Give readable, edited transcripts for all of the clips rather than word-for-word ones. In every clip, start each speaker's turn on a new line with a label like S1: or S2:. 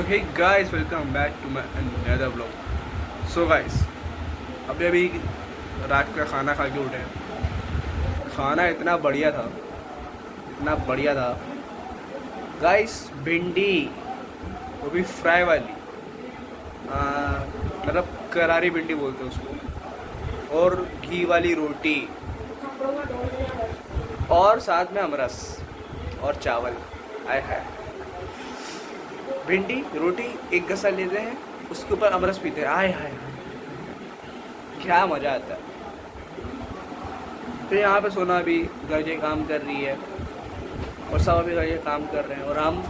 S1: Hey guys, welcome back to my another blog. So guys, अभी रात का खाना खा के उठे हैं। खाना इतना बढ़िया था गाइस। भिंडी, वो भी फ्राई वाली, मतलब करारी भिंडी बोलते हैं उसको, और घी वाली रोटी, और साथ में अमरस और चावल। आय हाय, भिंडी रोटी एक गसा लेते हैं, उसके ऊपर अमरस पीते हैं। आय हाय, क्या मज़ा आता है। फिर यहाँ पे सोना भी घर के काम कर रही है और सब अभी घर के काम कर रहे हैं और हम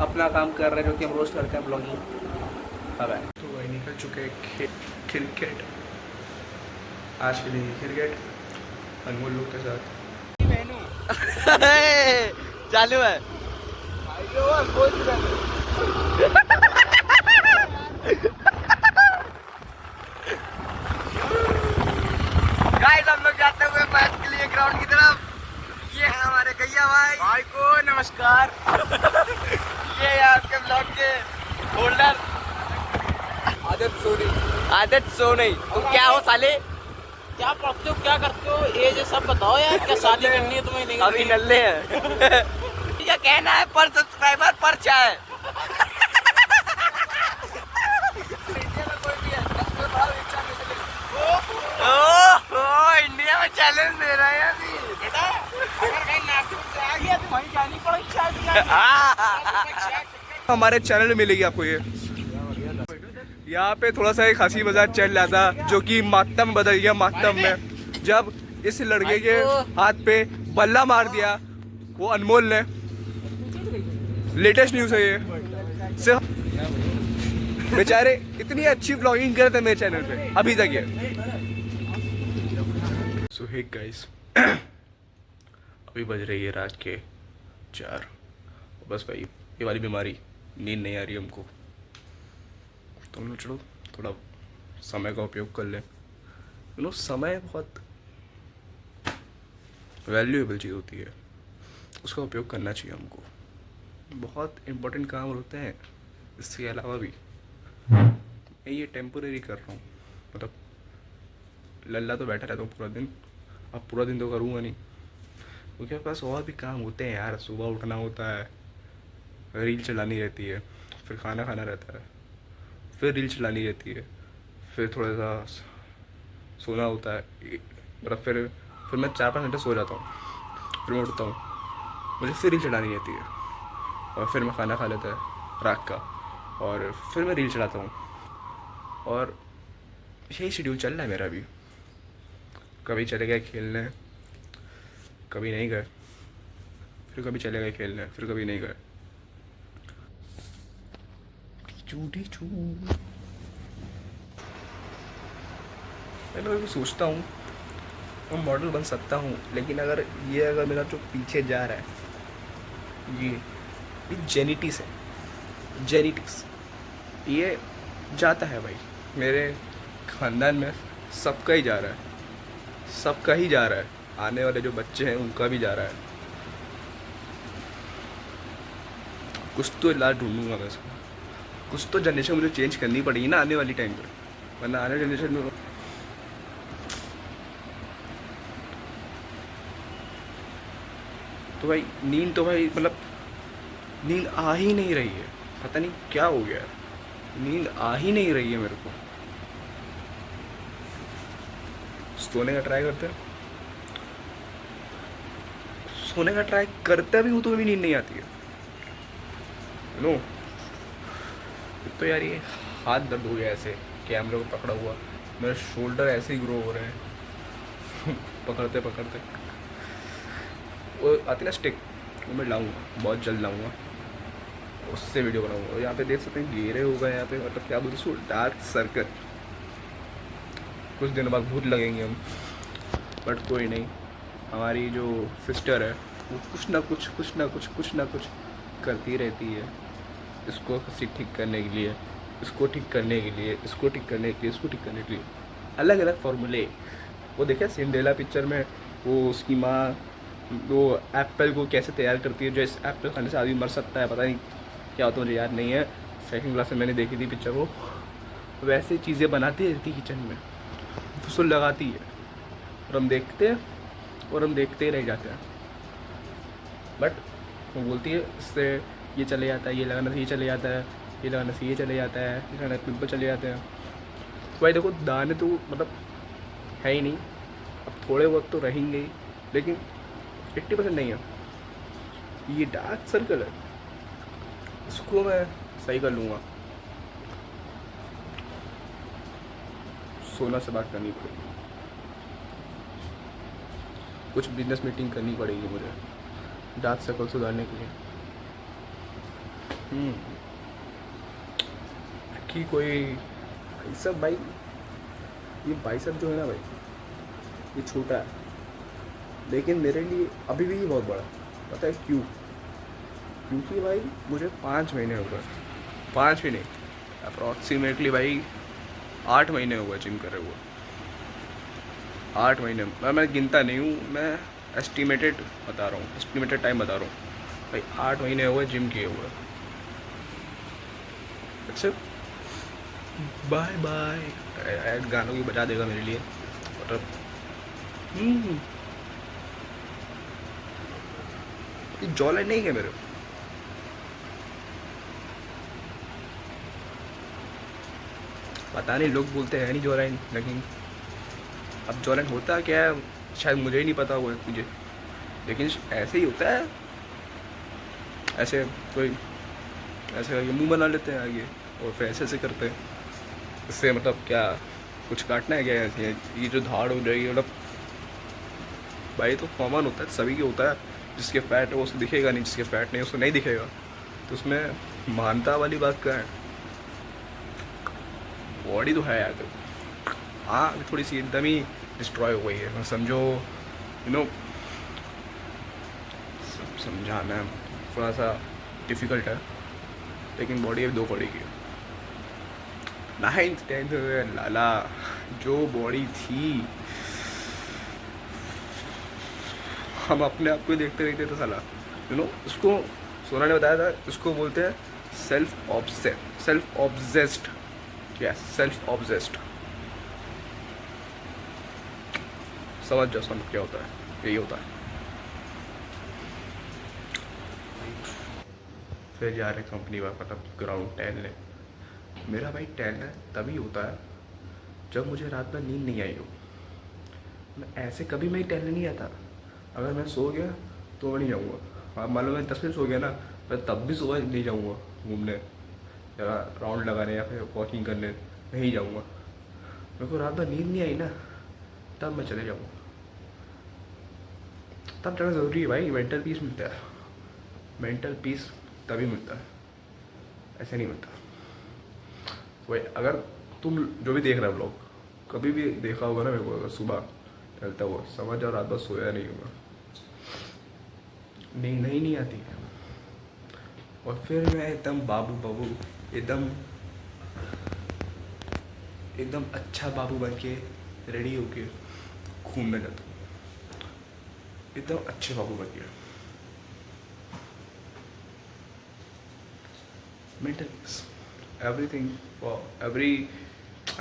S1: अपना काम कर रहे हैं, जो कि हम रोज़ करते हैं, ब्लॉगिंग। अब है तो वही निकल चुके हैं क्रिकेट। आज के लिए क्रिकेट अनमोल लोग के साथ
S2: चालू है। गाइस, हम लोग जाते हुए मैच के लिए ग्राउंड की तरफ। ये है हमारे गैया भाई को नमस्कार। ये है आपके ब्लॉग के होल्डर आदत सोनी। तुम क्या हो साले?
S3: क्या पढ़ते हो, क्या करते हो, एज सब बताओ यार। क्या शादी करनी है तुम्हें? नहीं
S2: अभी नल्ले हैं। क्या कहना है? पर सब्सक्राइबर पर चाय। इंडिया में चैलेंज दे रहा है अभी।
S3: बेटा, अगर कहीं नासिक से आ गया तो वहीं जानी पड़ेगी चाय।
S1: हमारे चैनल में मिलेगी आपको। ये यहाँ पे थोड़ा सा एक हंसी मजाक चल रहा था, जो कि मातम बदल गया मातम में, जब इस लड़के के हाथ पे बल्ला मार दिया वो अनमोल ने। लेटेस्ट न्यूज़ है ये। सिर्फ बेचारे इतनी अच्छी व्लॉगिंग करते मेरे चैनल पे अभी तक ये। सो हे गाइस, अभी बज रही है रात के 4। बस भाई, ये वाली बीमारी, नींद नहीं आ रही हमको, तो हम लोग चलो थोड़ा समय का उपयोग कर लें। समय बहुत वैल्यूएबल चीज़ होती है, उसका उपयोग करना चाहिए हमको। बहुत इम्पोर्टेंट काम होते हैं इसके अलावा भी। मैं ये टेम्पोरेरी कर रहा हूँ, मतलब लल्ला तो बैठा रहता हूँ पूरा दिन। अब पूरा दिन तो करूँगा नहीं, क्योंकि मेरे पास और भी काम होते हैं यार। सुबह उठना होता है, रील चलानी रहती है, फिर खाना खाना रहता है, फिर रील चलानी रहती है, फिर थोड़ा सा सोना होता है, मतलब फिर मैं 4-5 घंटे सो जाता हूँ, फिर मैं उठता हूँ, मुझे फिर रील चलानी रहती है, और फिर मैं खाना खा लेता है रात का, और फिर मैं रील चलाता हूँ। और यही शेड्यूल चल रहा है मेरा भी। कभी चले गए खेलने, कभी नहीं गए, फिर कभी चले गए खेलने, फिर कभी नहीं गए। मैं कभी सोचता हूँ मैं मॉडल बन सकता हूँ, लेकिन अगर मेरा जो पीछे जा रहा है, ये जेनेटिक्स है। जेनेटिक्स ये जाता है भाई, मेरे ख़ानदान में सबका ही जा रहा है, सबका ही जा रहा है। आने वाले जो बच्चे हैं उनका भी जा रहा है। कुछ तो इलाज ढूंढूंगा मैं इसका। कुछ तो जनरेशन मुझे चेंज करनी पड़ेगी ना आने वाली टाइम पे, वरना आने वाली जनरेशन में तो भाई नींद तो भाई, मतलब नींद आ ही नहीं रही है। पता नहीं क्या हो गया है, नींद आ ही नहीं रही है मेरे को। सोने का ट्राई करते हैं, सोने का ट्राई करता भी हूँ तो भी नींद नहीं आती है। नो, तो यार ये हाथ दर्द हो गया ऐसे कैमरे को पकड़ा हुआ, मेरे शोल्डर ऐसे ही ग्रो हो रहे हैं पकड़ते पकड़ते। वो आती ना स्टिक, वो मैं लाऊंगा, बहुत जल्द लाऊंगा, उससे वीडियो बनाऊंगा। यहाँ पे देख सकते हैं घेरे हो गए यहाँ पे, मतलब क्या बोलते हैं, डार्क सर्कल। कुछ दिनों बाद भूत लगेंगे हम, बट कोई नहीं। हमारी जो सिस्टर है वो कुछ ना कुछ करती रहती है, इसको ठीक करने के लिए, इसको ठीक करने के लिए, इसको ठीक करने के लिए, इसको ठीक करने के लिए, अलग अलग फार्मूले। वो देखा सिंड्रेला पिक्चर में, वो उसकी माँ वो एप्पल को कैसे तैयार करती है, जो इस एप्पल खाने से आदमी मर सकता है, पता नहीं क्या होता है, मुझे याद नहीं है। सेकंड क्लास में मैंने देखी थी पिक्चर, वो वैसे चीज़ें बनाती रहती किचन में, फुसूल लगाती है और हम देखते हैं और हम देखते ही रह जाते हैं। बट वो बोलती है इससे ये चले जाता है, ये लगाने से ये चले जाता है, ये लगाने से ये चले जाता है, ये लगाने से पिंपल चले जाते हैं। तो भाई देखो दाने तो मतलब है ही नहीं, अब थोड़े बहुत तो रहेंगे ही, लेकिन 80% नहीं है। ये डार्क सर्कल है, इसको मैं सही कर लूँगा। सोना से बात करनी पड़ेगी, कुछ बिजनेस मीटिंग करनी पड़ेगी मुझे डार्क सर्कल सुधारने के लिए। कि कोई बाइसेप, भाई ये बाइसेप जो है ना भाई, ये छोटा है लेकिन मेरे लिए अभी भी बहुत बड़ा। पता है क्यों? क्योंकि भाई मुझे 5 महीने हो गए, 5 भी नहीं, अप्रॉक्सीमेटली भाई 8 महीने हो गए जिम करे हुए। 8 महीने मैं गिनता नहीं हूँ, मैं एस्टिमेटेड बता रहा हूँ, एस्टिमेटेड टाइम बता रहा हूँ भाई। 8 महीने हुए जिम किए हुए। अच्छा बाय बाय, गानों की बजा देगा मेरे लिए। और ये जॉ लाइन नहीं है मेरे, पता नहीं, लोग बोलते हैं नहीं जॉ लाइन, लेकिन अब जॉ लाइन होता क्या है शायद मुझे ही नहीं पता हुआ मुझे, लेकिन ऐसे ही होता है। ऐसे कोई ऐसे ये मुंह बना लेते हैं आगे और फिर ऐसे करते हैं, इससे मतलब क्या कुछ काटना है क्या? ऐसे ये जो धाड़ हो जाएगी, मतलब भाई तो कॉमन होता है, सभी के होता है। जिसके फैट है वो उसको दिखेगा नहीं, जिसके फैट नहीं उसको नहीं दिखेगा। तो उसमें मानता वाली बात क्या है? बॉडी तो है यार, हाँ अभी थोड़ी सी एकदम ही डिस्ट्रॉय हो गई है, समझो समझाना थोड़ा सा डिफ़िकल्ट है, लेकिन बॉडी अभी 2 कौड़ी की है। 9th 10th लाला जो बॉडी थी, हम अपने आप को देखते रहते थे साला। उसको सोना ने बताया था, उसको बोलते हैं self obsessed. Yes, self obsessed. समझ जाओ समझ क्या होता है, यही होता है। फिर जा रहे कंपनी में, मतलब ग्राउंड टहलने। मेरा भाई टहलना तभी होता है जब मुझे रात में नींद नहीं आई हो। मैं ऐसे कभी मैं टहलने नहीं आता। अगर मैं सो गया तो मैं नहीं जाऊँगा। आप मान लो मैं 10 बजे सो गया ना, मैं तब भी सुबह नहीं जाऊँगा घूमने या राउंड लगाने या फिर वॉकिंग करने, नहीं जाऊँगा। मेरे को रात में नींद नहीं आई ना, तब मैं चले जाऊँगा। तब जाना ज़रूरी है भाई, मेंटल पीस मिलता है। मेंटल पीस तभी मिलता है, ऐसे नहीं मिलता। वही अगर तुम जो भी देख रहे हो लोग, कभी भी देखा होगा ना मेरे को, अगर सुबह चलता हुआ, समझ जाओ रात भर सोया नहीं होगा, नींद नहीं आती है। और फिर मैं एकदम बाबू एकदम अच्छा बाबू बन के रेडी होके घूमने जाता हूँ, एकदम अच्छे बाबू बन गया। Mental peace, everything for every,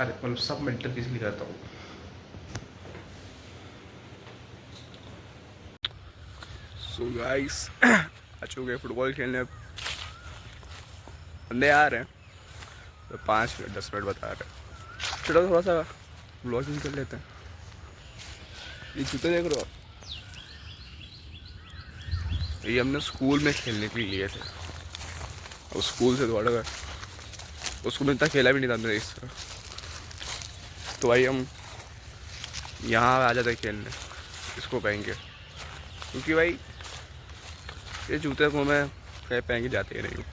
S1: अरे मतलब सब मेंटल पीस लिए करता हूँ। सो गाइस आ चुके फुटबॉल खेलने, बंदे आ रहे हैं तो 5 मिनट 10 मिनट बता रहे हैं। चलो थोड़ा सा व्लॉगिंग कर लेते हैं। ये जूते देख रहे हो, ये हमने स्कूल में खेलने के लिए लिए थे, और स्कूल से दौड़ गए। उसको में इतना खेला भी नहीं था मेरे इससे, तो भाई हम यहाँ आ जाते खेलने इसको पहन के, क्योंकि भाई ये जूते को मैं कहीं पहन के जाते ही नहीं हूँ,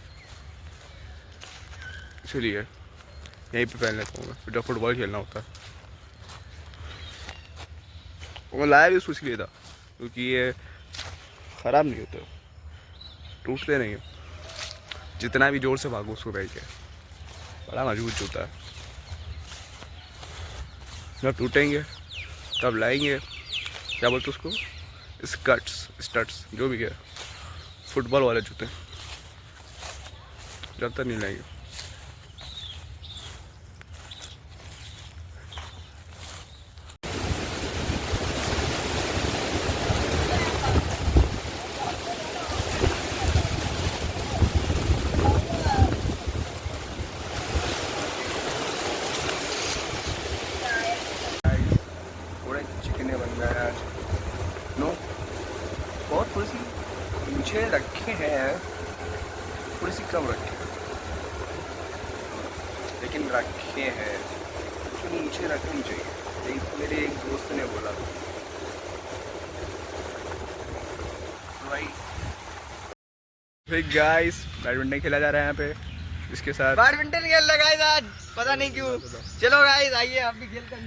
S1: इसलिए यहीं पे पहन लेता हूँ मैं जब फुटबॉल खेलना होता है। वो लाया भी उसको इसलिए था क्योंकि ये ख़राब नहीं होते, टूटते नहीं है, जितना भी ज़ोर से भागो उसको पहन के, बड़ा मजबूत जूता है। जब टूटेंगे तब लाएंगे, क्या बोलते उसको, स्टड्स जो भी है, फुटबॉल वाले जूते, जब तक नहीं लाएंगे। थोड़ी सी मुझे रखे हैं, थोड़ी सी कम रखे हैं, लेकिन रखे हैं क्योंकि मुझे रखनी चाहिए। मेरे एक दोस्त ने बोला भाई गाइस बैडमिंटन खेला जा रहा है यहाँ पे इसके साथ।
S2: बैडमिंटन खेल रहा गाइस आज, पता नहीं क्यों। चलो गाइस आइए आप भी खेलते हैं।